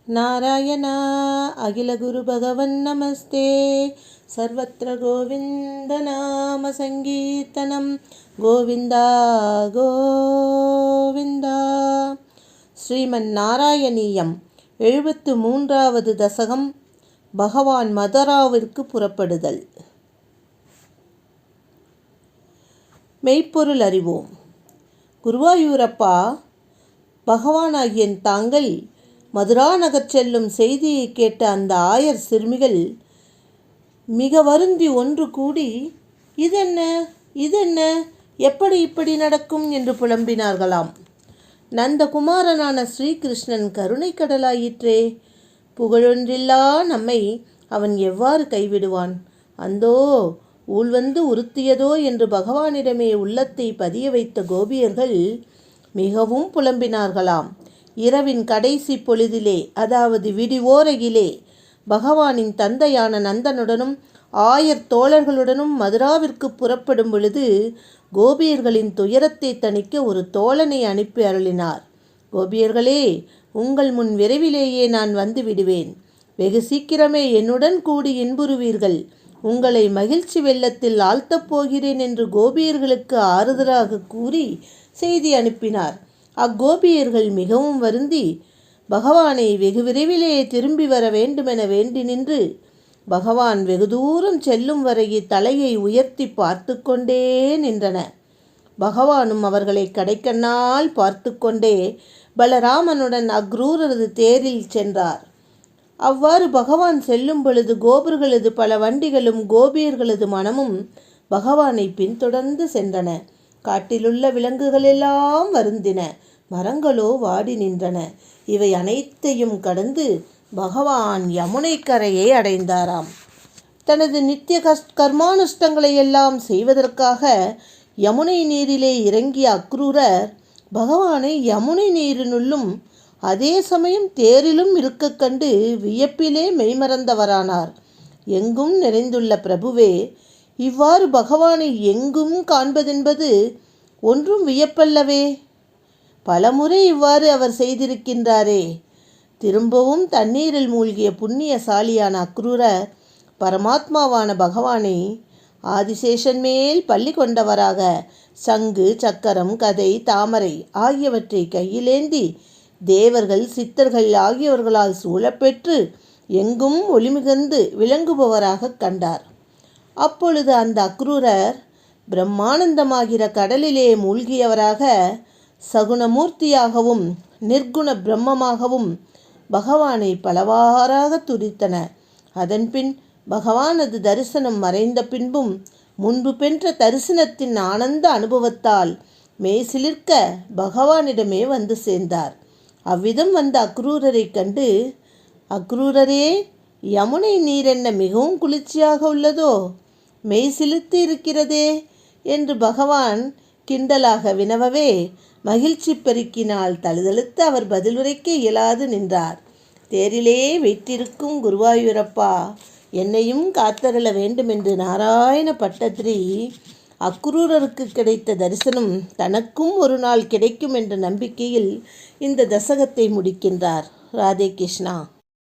ನಾರಾಯಣ ಅಖಿಲ ಗುರು ಭಗವನ್ ನಮಸ್ತೆ. ಸರ್ವತ್ರ ಗೋವಿಂದ ನಾಮ ಸಂಕೀರ್ತನಂ. ಗೋವಿಂದ ಗೋವಿಂದ. ஸ்ரீமன் நாராயணீயம் 73வது தசகம். பகவான் மதுராவிற்கு புறப்படுதல். மெய்ப்பொருள் அறிவோம். குருவாயூரப்பா, பகவானாகிய தாங்கள் மதுரா நகர் செல்லும் செய்தியை கேட்ட அந்த ஆயர் சிறுமிகள் மிக வருந்தி ஒன்று கூடி, இதென்ன, எப்படி இப்படி நடக்கும் என்று புலம்பினார்களாம். நந்தகுமாரனான ஸ்ரீகிருஷ்ணன் கருணை கடலாயிற்றே, புகழொன்றில்லா நம்மை அவன் எவ்வாறு கைவிடுவான்? அந்தோ ஊழ்வந்து உறுத்தியதோ என்று பகவானிடமே உள்ளத்தை பதிய வைத்த கோபியர்கள் மிகவும் புலம்பினார்களாம். இரவின் கடைசி பொழுதிலே, அதாவது விடிவோரையிலே, பகவானின் தந்தையான நந்தனுடனும் ஆயர் தோழர்களுடனும் மதுராவிற்கு புறப்படும் பொழுது கோபியர்களின் துயரத்தை தணிக்க ஒரு தோழனை அனுப்பி அருளினார். கோபியர்களே, உங்கள் முன் விரைவிலேயே நான் வந்து விடுவேன். வெகு சீக்கிரமே என்னுடன் கூடி இன்புறுவீர்கள். உங்களை மகிழ்ச்சி வெள்ளத்தில் ஆழ்த்தப் போகிறேன் என்று கோபியர்களுக்கு ஆறுதலாக கூறி செய்தி அனுப்பினார். அக்கோபியர்கள் மிகவும் வருந்தி பகவானை வெகு விரைவிலே திரும்பி வர வேண்டுமென வேண்டி நின்று பகவான் வெகு தூரம் செல்லும் வரை தலையை உயர்த்தி பார்த்து கொண்டே நின்றன. பகவானும் அவர்களை கடைக்கண்ணால் பார்த்து கொண்டே பலராமனுடன் அக்ரூரரது தேரில் சென்றார். அவ்வாறு பகவான் செல்லும் பொழுது கோபர்களது பல வண்டிகளும் கோபியர்களது மனமும் பகவானை பின்தொடர்ந்து சென்றன. காட்டிலுள்ள விலங்குகளெல்லாம் வருந்தின, மரங்களோ வாடி நின்றன. இவை அனைத்தையும் கடந்து பகவான் யமுனை கரையை அடைந்தாராம். தனது நித்திய கர்மானுஷ்டங்களை எல்லாம் செய்வதற்காக யமுனை நீரிலே இறங்கிய அக்ரூரர் பகவானை யமுனை நீரினுள்ளும் அதே சமயம் தேரிலும் இருக்க கண்டு வியப்பிலே மெய்மறந்தவரானார். எங்கும் நிறைந்துள்ள பிரபுவே, இவ்வாறு பகவானை எங்கும் காண்பதென்பது ஒன்றும் வியப்பல்லவே. பலமுறை இவ்வாறு அவர் செய்திருக்கின்றாரே. திரும்பவும் தண்ணீரில் மூழ்கிய புண்ணியசாலியான அக்ரூரர் பரமாத்மாவான பகவானை ஆதிசேஷன் மேல் பள்ளி கொண்டவராக சங்கு, சக்கரம், கதை, தாமரை ஆகியவற்றை கையிலேந்தி தேவர்கள், சித்தர்கள் ஆகியவர்களால் சூழப்பெற்று எங்கும் ஒளிமிகுந்து விளங்குபவராக கண்டார். அப்பொழுது அந்த அக்ரூரர் பிரம்மானந்தமாகிற கடலிலே மூழ்கியவராக சகுணமூர்த்தியாகவும் நிர்குண பிரம்மமாகவும் பகவானை பலவாறாக துதித்தன. அதன்பின் பகவானது தரிசனம் மறைந்த பின்பும் முன்பு பெற்ற தரிசனத்தின் ஆனந்த அனுபவத்தால் மெய்சிலிர்க்க பகவானிடமே வந்து சேர்ந்தார். அவ்விதம் வந்த அக்ரூரரை கண்டு, அக்ரூரரே, யமுனை நீர் என்ன மிகவும் குளிர்ச்சியாக உள்ளதோ, மெய் சிலிர்த்து இருக்கிறதே என்று பகவான் கிண்டலாக வினவவே மகிழ்ச்சி பெருக்கினால் தழுதழுத்து அவர் பதிலுரைக்க இயலாது நின்றார். தேரிலே வீற்றிருக்கும் குருவாயூரப்பா, என்னையும் காத்தருள வேண்டுமென்று நாராயண பட்டத்திரி அக்ரூரருக்கு கிடைத்த தரிசனம் தனக்கும் ஒரு நாள் கிடைக்கும் என்ற நம்பிக்கையில் இந்த தசகத்தை முடிக்கின்றார். ராதே கிருஷ்ணா.